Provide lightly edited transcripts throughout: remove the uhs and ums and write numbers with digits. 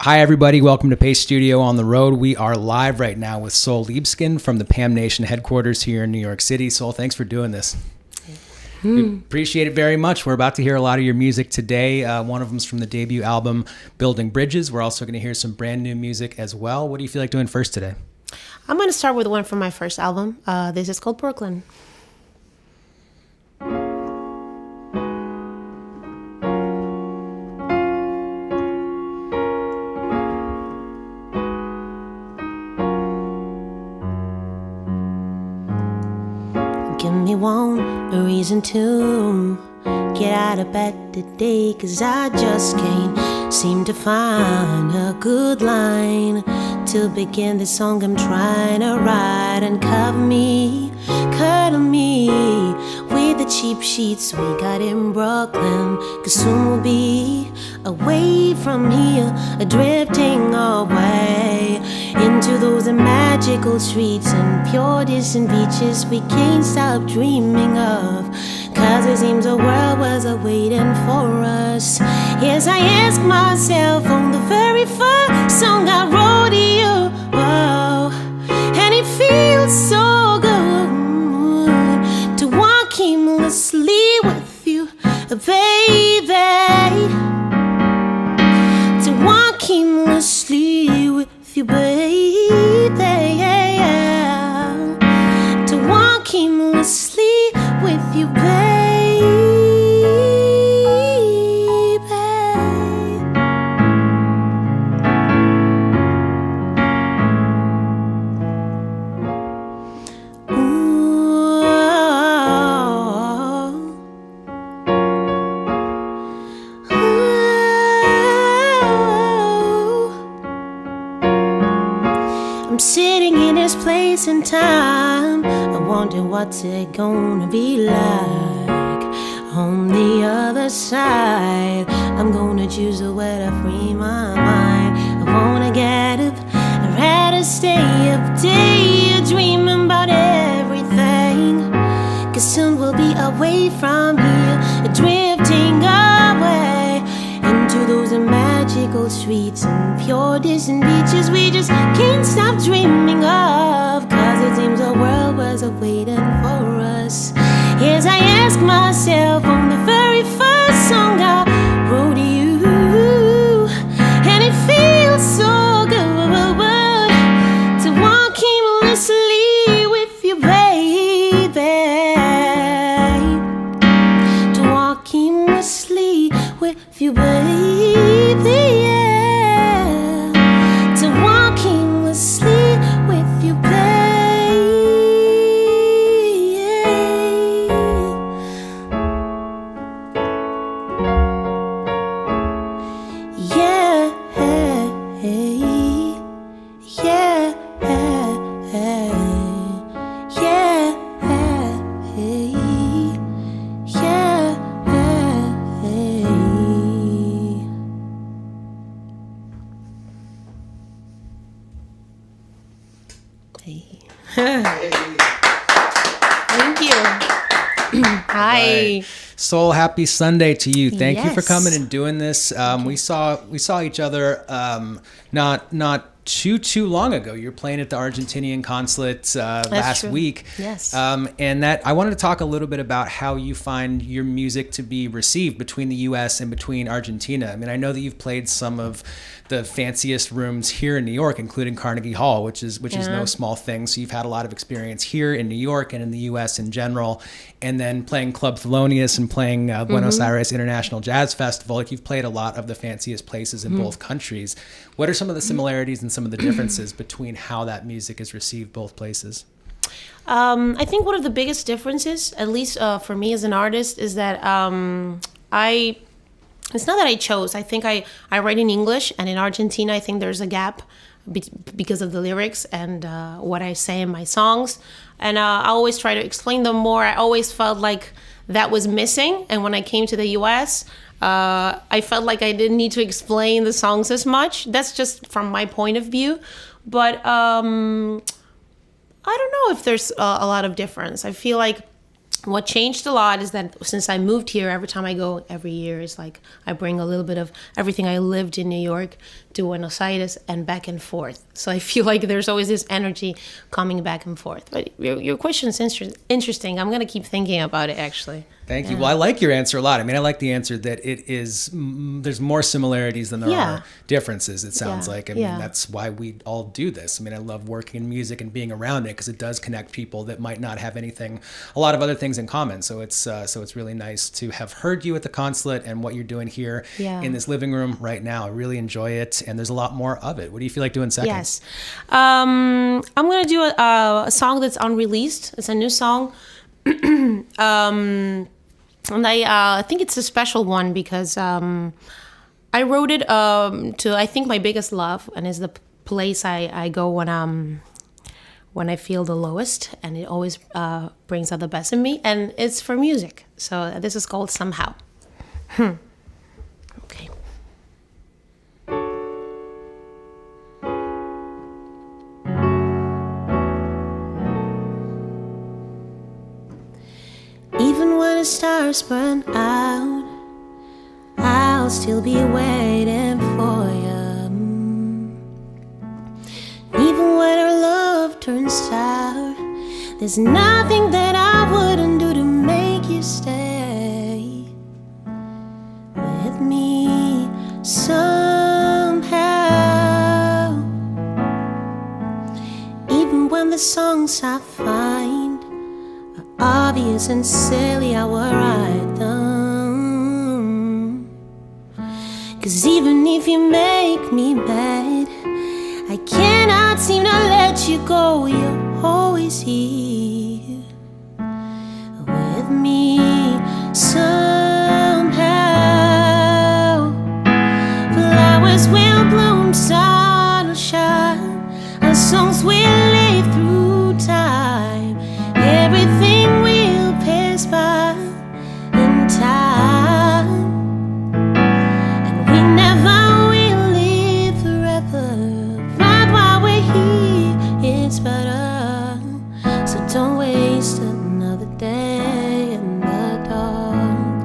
Hi, everybody. Welcome to Pace Studio on the Road. We are live right now with Soul Liebeskind from the Pamnation headquarters here in New York City. Soul, thanks for doing this. We appreciate it very much. We're about to hear a lot of your music today. One of them is from the debut album, Building Bridges. We're also going to hear some brand new music as well. What do you feel like doing first today? I'm going to start with one from my first album. This is called Brooklyn. Give me one reason to get out of bed today, 'cause I just can't seem to find a good line to begin the song I'm trying to write. And cover me with the cheap sheets we got in Brooklyn, 'cause soon we'll be away from here, drifting away into those magical streets and pure distant beaches we can't stop dreaming of, 'cause it seems the world was waiting for us. Yes, I ask myself on the very first song I wrote to you, whoa, and it feels so good to walk aimlessly with you, baby, to walk aimlessly with you, baby, to walk aimlessly with you, baby. I'm sitting in this place and time, I wonder what's it gonna be like on the other side. I'm gonna choose a way to free my mind. I wanna get up, I'd rather stay up daydreaming about everything, 'cause soon we'll be away from here, drifting away into those magical streets and pure distant beaches we just can't stop dreaming of, 'cause it seems the world was waiting for us. Yes, I ask myself on the very first song I wrote to you, and it feels so good to walk aimlessly with you, baby, to walk aimlessly with you, baby, yeah, to walk aimlessly with you, baby, yeah, yeah, Thank you. Hi. Right. Soul, happy Sunday to you. Thank you for Yes. coming and doing this. We saw each other not too long ago. You were playing at the Argentinian consulate last true. week. Yes. And that I wanted to talk a little bit about how you find your music to be received between the U.S. and between Argentina. I mean, I know that you've played some of the fanciest rooms here in New York, including Carnegie Hall, which is no small thing. So you've had a lot of experience here in New York and in the U.S. in general, and then playing Club Thelonious and playing Buenos Aires International Jazz Festival. Like, you've played a lot of the fanciest places in both countries. What are some of the similarities and some of the differences between how that music is received both places? I think one of the biggest differences, at least for me as an artist, is that it's not that I chose. I think I write in English, and in Argentina, I think there's a gap because of the lyrics and what I say in my songs. And I always try to explain them more. I always felt like that was missing. And when I came to the US, I felt like I didn't need to explain the songs as much. That's just from my point of view. But I don't know if there's a lot of difference. I feel like what changed a lot is that since I moved here, every time I go every year, it's like I bring a little bit of everything I lived in New York to Buenos Aires and back and forth. So I feel like there's always this energy coming back and forth. But your question is interesting. I'm going to keep thinking about it, actually. Thank you. Well, I like your answer a lot. I mean, I like the answer that it is, there's more similarities than there are differences, it sounds like. I mean, that's why we all do this. I mean, I love working in music and being around it because it does connect people that might not have a lot of other things in common. So it's really nice to have heard you at the consulate and what you're doing here in this living room right now. I really enjoy it. And there's a lot more of it. What do you feel like doing second? Yes. I'm going to do a song that's unreleased. It's a new song. And I think it's a special one because I wrote it to, I think, my biggest love, and is the place I go when I feel the lowest, and it always brings out the best in me, and it's for music. So this is called Somehow. Okay. Even when the stars burn out, I'll still be waiting for you. Even when our love turns sour, there's nothing that I wouldn't do to make you stay with me somehow. Even when the songs I find obvious and silly, I will write them. 'Cause even if you make me mad, I cannot seem to let you go. You're always here with me somehow. Flowers will bloom, sun will shine, our songs will live through time. Everything will pass by in time, and we never will live forever. Right while we're here, it's better. So don't waste another day in the dark.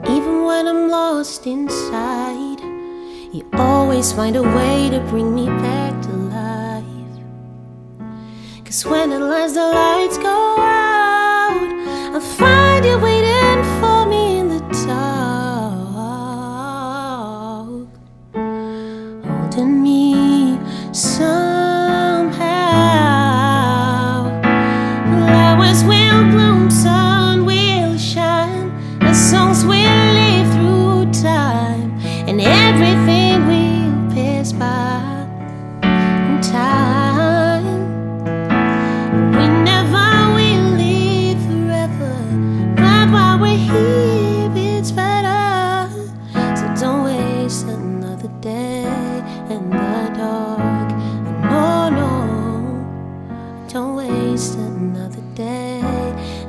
Even when I'm lost inside, you always find a way to bring me back to life. 'Cause when at last the lights go out, I'll find you waiting for me in the dark, holding me somehow. Flowers will bloom, sun will shine, the songs will live through time, and everything will pass by in time. It's better, so don't waste another day in the dark. No, no, don't waste another day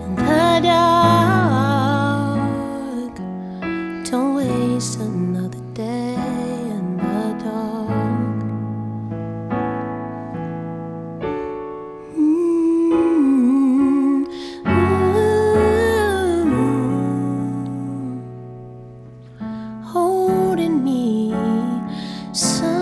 in the dark. Don't waste another day in the dark. Holding me somehow.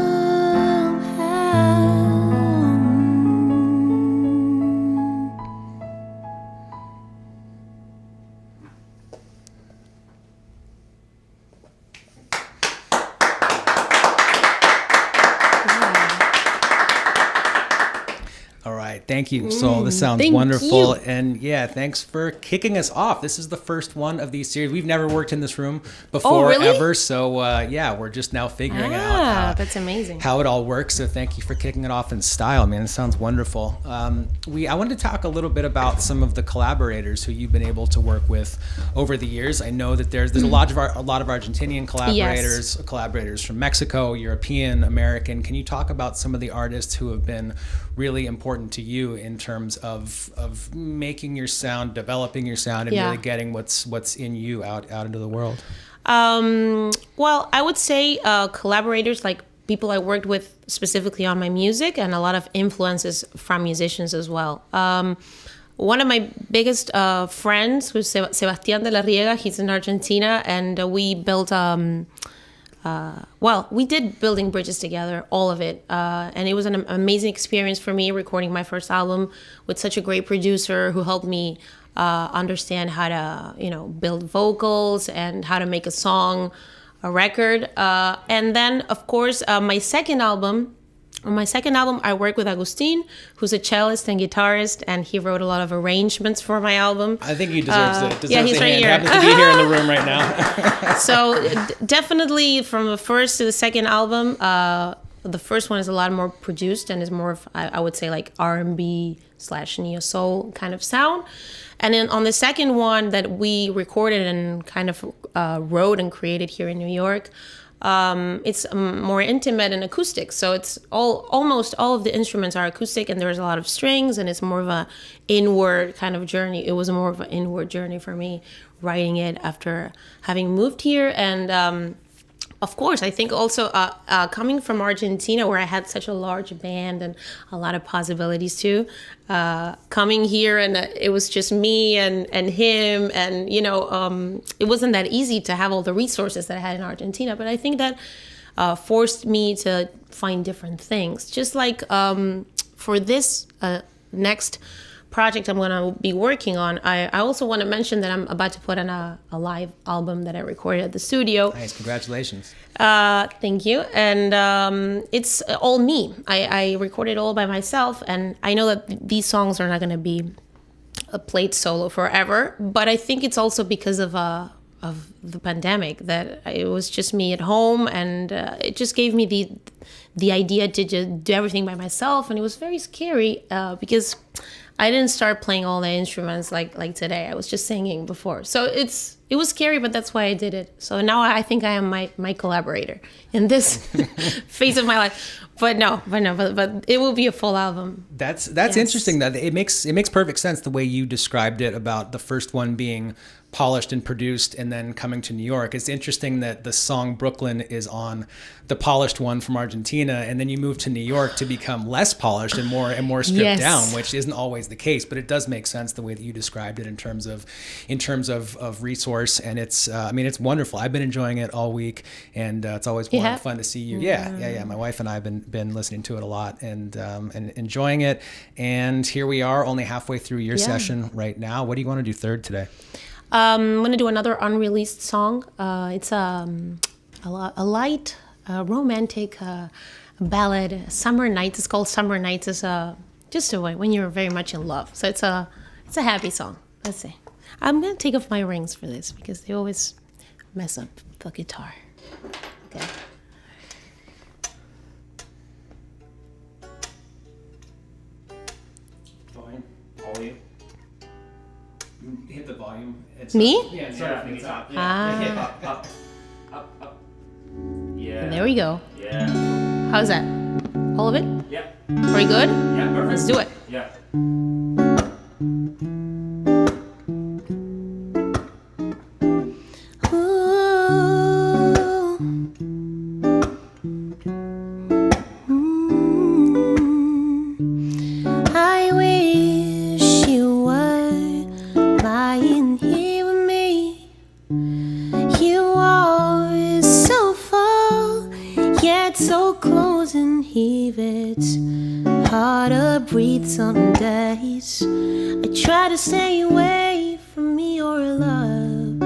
All right. Thank you, Sol. This sounds Thank wonderful. you. And yeah, thanks for kicking us off. This is the first one of these series. We've never worked in this room before, really? ever. So yeah, we're just now figuring out That's amazing. how it all works. So thank you for kicking it off in style, man. It sounds wonderful. I wanted to talk a little bit about some of the collaborators who you've been able to work with over the years. I know that there's a lot of Argentinian collaborators from Mexico, European, American. Can you talk about some of the artists who have been really important to you in terms of making your sound, developing your sound, and really getting what's in you out into the world? Well, I would say collaborators, like people I worked with specifically on my music, and a lot of influences from musicians as well. one of my biggest friends was Sebastián de la Riega. He's in Argentina, and we built. We did Building Bridges together, all of it, and it was an amazing experience for me recording my first album with such a great producer who helped me understand how to, build vocals and how to make a song, a record, and then of course my second album. On my second album, I worked with Agustin, who's a cellist and guitarist, and he wrote a lot of arrangements for my album. I think he deserves it. Yeah, he's right here. Happens to be here in the room right now. So definitely from the first to the second album, the first one is a lot more produced and is more of, I would say, like R&B / neo soul kind of sound. And then on the second one that we recorded and kind of wrote and created here in New York, it's more intimate and acoustic. So it's almost all of the instruments are acoustic, and there's a lot of strings, and it's more of a inward kind of journey. It was more of an inward journey for me writing it after having moved here. And of course, I think also coming from Argentina, where I had such a large band and a lot of possibilities too, coming here and it was just me and him, and it wasn't that easy to have all the resources that I had in Argentina. But I think that forced me to find different things. Just like for this next project I'm going to be working on, I also want to mention that I'm about to put on a live album that I recorded at the studio. Nice, congratulations. Thank you. And it's all me. I recorded all by myself, and I know that these songs are not going to be played solo forever, but I think it's also because of the pandemic that it was just me at home, and it just gave me the idea to just do everything by myself, and it was very scary because I didn't start playing all the instruments like today. I was just singing before. So it was scary, but that's why I did it. So now I think I am my collaborator in this phase of my life. But it will be a full album. That's interesting. That it makes perfect sense the way you described it about the first one being polished and produced and then coming to New York. It's interesting that the song Brooklyn is on the polished one from Argentina, and then you move to New York to become less polished and more stripped down, which isn't always the case, but it does make sense the way that you described it in terms of resource. And it's it's wonderful. I've been enjoying it all week, and it's always more fun to see you. Yeah. My wife and I have been listening to it a lot and enjoying it. And here we are, only halfway through your session right now. What do you want to do third today? I'm going to do another unreleased song. It's a light, romantic ballad, Summer Nights. It's called Summer Nights. It's just a way when you're very much in love. So it's a happy song. Let's see. I'm going to take off my rings for this because they always mess up the guitar. Okay. Volume, all you. Hit the volume. Me? Yeah, from the top. Up. Yeah. There we go. Yeah. How's that? All of it? Yeah. Very good? Yeah, perfect. Let's do it. Yeah. I wish you were lying here with me. You are so far, yet so close and here. It's hard to breathe some days. I try to stay away from your love.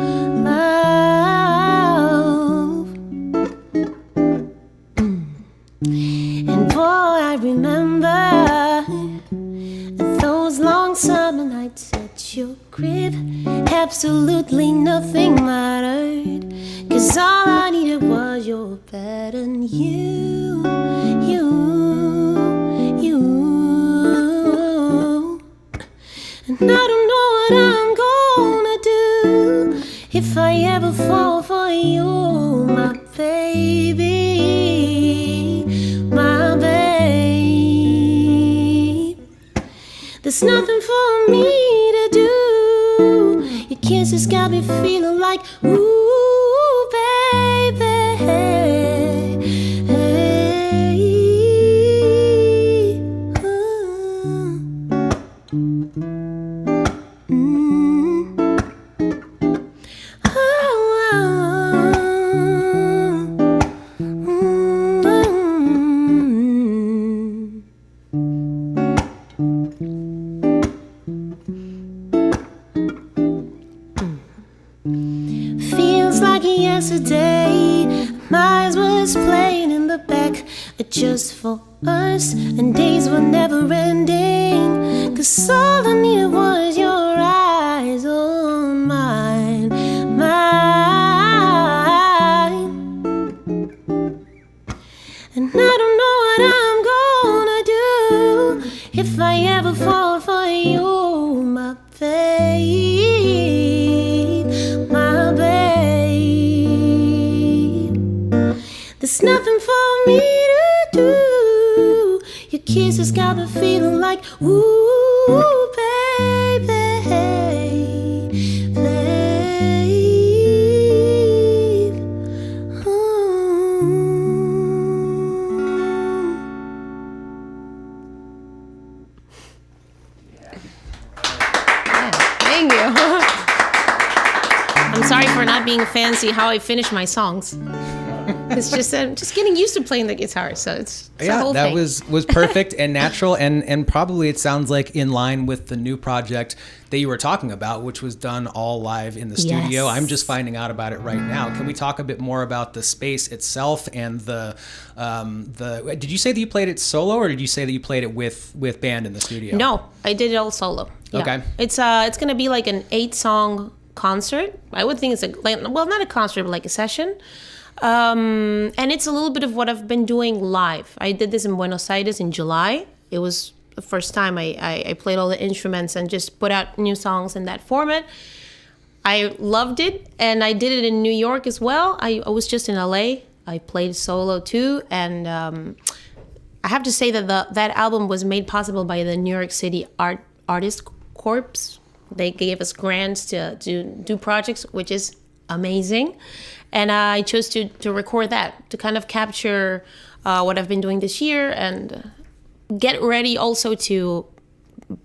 And boy, I remember those long summer nights at your crib. Absolutely nothing mattered, 'cause all I needed was your bed and you. And I don't know what I'm gonna do if I ever fall for you, my baby. There's nothing for me to do. Your kisses got me feeling like, ooh, baby. Hey. yesterday. My eyes was playing in the back, just for us, and days were never ending. 'Cause all I needed was your eyes on mine, mine. And I don't know what I'm gonna do if I ever fall for you, my babe, my babe. There's nothing for me to do. Your kisses got me feeling like, ooh, baby, babe. Thank you. I'm sorry for not being fancy how I finish my songs. It's just I'm just getting used to playing the guitar, so it's a whole that thing. was perfect and natural, and probably it sounds like in line with the new project that you were talking about, which was done all live in the studio. Yes. I'm just finding out about it right now. Can we talk a bit more about the space itself and the did you say that you played it solo, or did you say that you played it with band in the studio? No, I did it all solo. Yeah. Okay. It's gonna be like an 8-song concert. I would think it's not a concert, but like a session. And it's a little bit of what I've been doing live. I did this in Buenos Aires in July. It was the first time I played all the instruments and just put out new songs in that format. I loved it, and I did it in New York as well. I was just in LA. I played solo too, and I have to say that that album was made possible by the New York City Artist Corps. They gave us grants to do projects, which is amazing. And I chose to record that, to kind of capture what I've been doing this year and get ready also to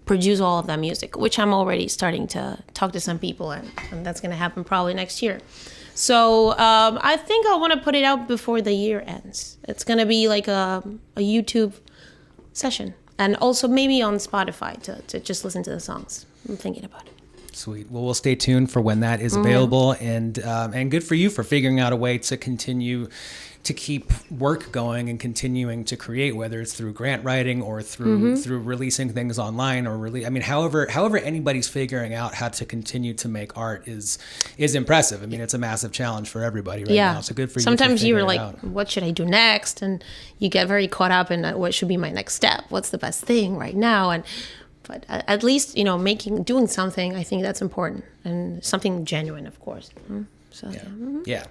produce all of that music, which I'm already starting to talk to some people, and that's going to happen probably next year. So I think I want to put it out before the year ends. It's going to be like a YouTube session, and also maybe on Spotify to just listen to the songs. I'm thinking about it. Sweet. Well, we'll stay tuned for when that is available, and good for you for figuring out a way to continue to keep work going and continuing to create, whether it's through grant writing or through releasing things online or however anybody's figuring out how to continue to make art is impressive. I mean, it's a massive challenge for everybody right now. So good for you. Sometimes for you're figuring like, it out. what should I do next? And you get very caught up in what should be my next step. What's the best thing right now? But at least, doing something, I think that's important, and something genuine, of course. So Yeah,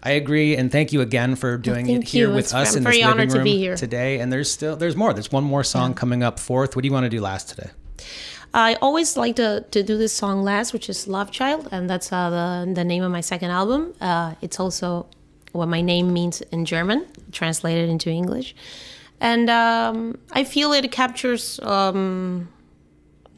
I agree, and thank you again for doing it here with us in this living honored room to be here today. And there's more. There's one more song coming up fourth. What do you want to do last today? I always like to do this song last, which is Love Child, and that's the name of my second album. It's also what my name means in German, translated into English. And I feel it captures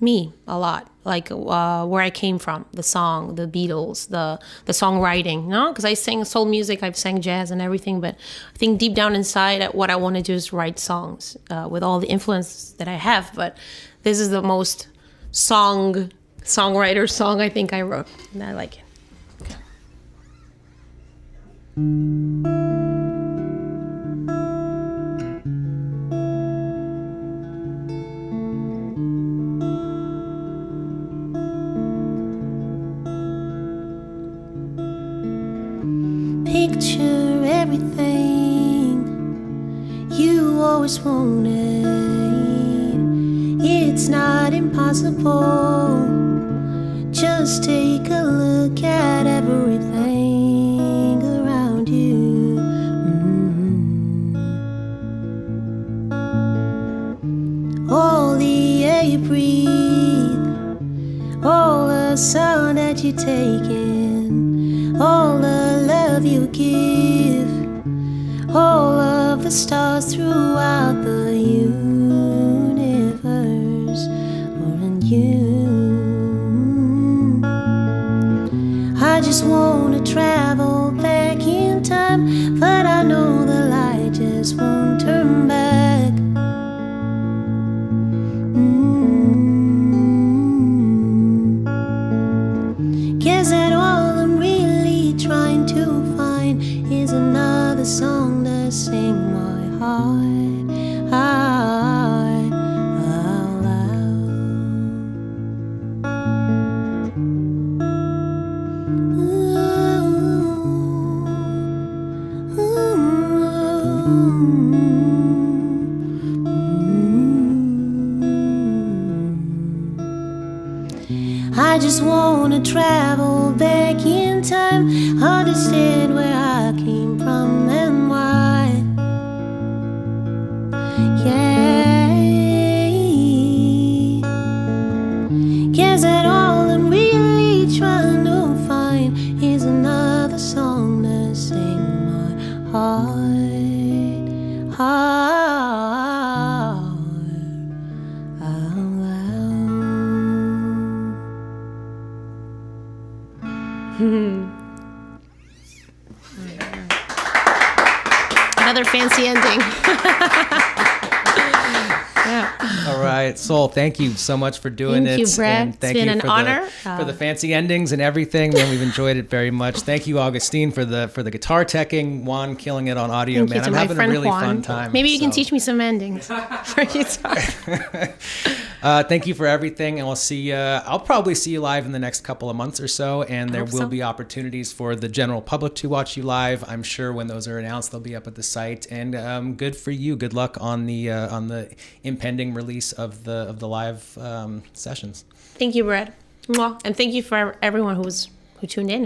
me a lot, like where I came from, the song, the Beatles, the songwriting, because I sing soul music, I've sang jazz and everything, but I think deep down inside what I want to do is write songs with all the influence that I have. But this is the most songwriter song I think I wrote, and I like it. Picture everything you always wanted. It's not impossible. Just take a look at everything around you. All the air you breathe, all the sun that you take in, all the love you give, all of the stars throughout the universe are in you. I just wanna travel back in time, but I know the light just won't turn back. Guess that all I'm really trying to find another song to sing my heart out loud. I just wanna travel back in time, understand where I came from and why. Yeah, guess that all I'm really trying to find is another song to sing my heart out loud. Another fancy ending. All right, Soul, thank you so much for doing Thank it. you, Brett. And thank It's been you an for honor. for the fancy endings and everything. Man, we've enjoyed it very much. Thank you, Augustine, for the guitar teching. Juan killing it on audio. Thank Man, you to I'm my having a friend really Juan. fun time. Maybe you can so. teach me some endings for guitar. Thank you for everything, and we'll see. I'll probably see you live in the next couple of months or so, and there hope will so. be opportunities for the general public to watch you live. I'm sure when those are announced, they'll be up at the site. And good for you. Good luck on the impending release of the live sessions. Thank you, Brett. Mwah. And thank you for everyone who tuned in.